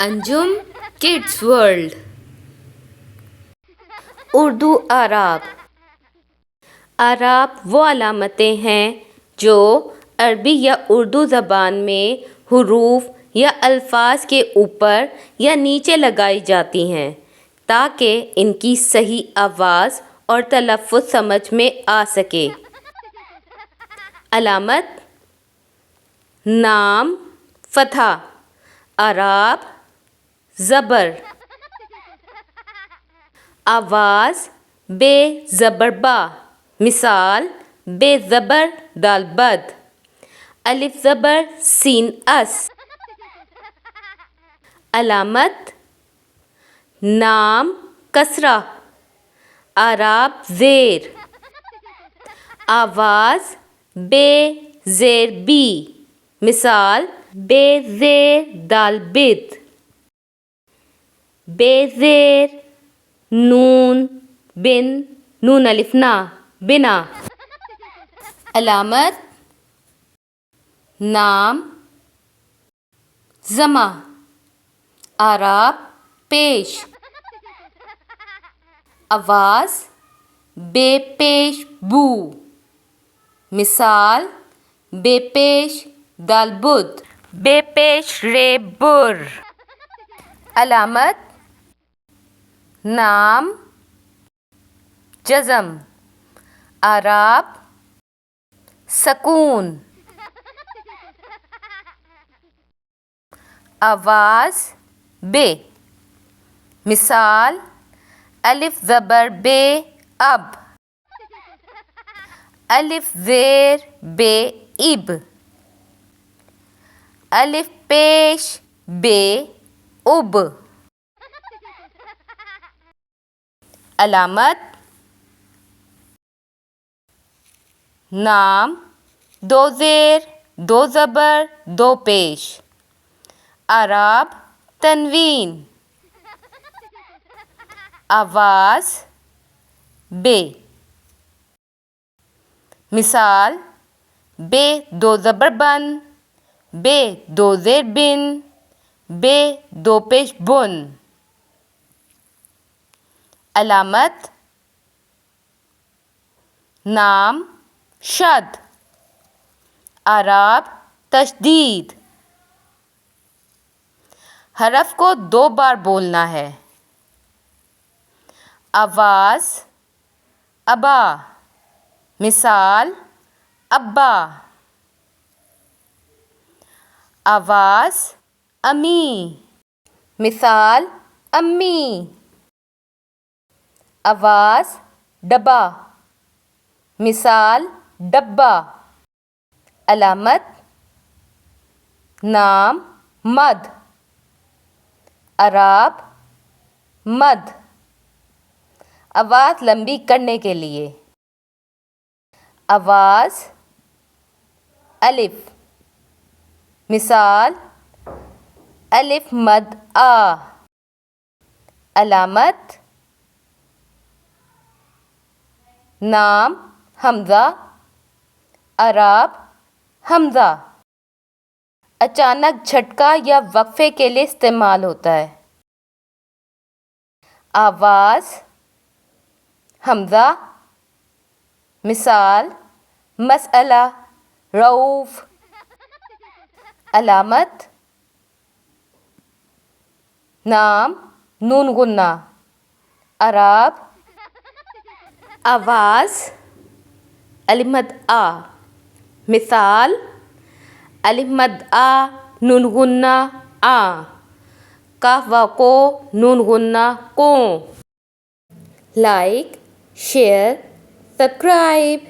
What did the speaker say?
انجم kids world. Urdu اعراب. اعراب وہ علامتیں ہیں جو عربی یا اردو زبان میں حروف یا الفاظ کے اوپر یا نیچے لگائی جاتی ہیں تاکہ ان کی صحیح آواز اور تلفظ سمجھ میں آ سکے. علامت: نام فتحہ، اعراب زبر، آواز بے زبر با، مثال بے زبر دال بد، الف زبر سین اس. علامت: نام کسرہ، اعراب زیر، آواز بے زیر بی، مثال بے زیر دال بد، بے زیر نون بن نون الف نا بنا. علامت: نام زمہ، اعراب پیش، آواز بے پیش بو، مثال بے پیش دال بد، بے پیش رے بر. علامت: نام جزم، اعراب سکون، آواز بے، مثال الف زبر بے اب، الف زیر بے اب، الف پیش بے اب. علامت: نام دو زیر دو زبر دو پیش، اعراب تنوین، آواز بے، مثال بے دو زبر بن، بے دو زیر بن، بے دو پیش بن. علامت: نام شد، اعراب تشدید، حرف کو 2 بار بولنا ہے. آواز ابا، مثال ابا، آواز امی، مثال امی، آواز ڈبا، مثال ڈبا. علامت: نام مد، اعراب مد، آواز لمبی کرنے کے لیے. آواز الف، مثال الف مد آ. علامت: نام حمزہ، اعراب حمزہ، اچانک جھٹکا یا وقفے کے لیے استعمال ہوتا ہے. آواز حمزہ، مثال مسئلہ رؤوف. علامت: نام نون غنہ، اعراب آواز الف مد آ، مثال الف مد آ نون غنہ آ، کاف و کو نون غنہ کو. Like, share, subscribe.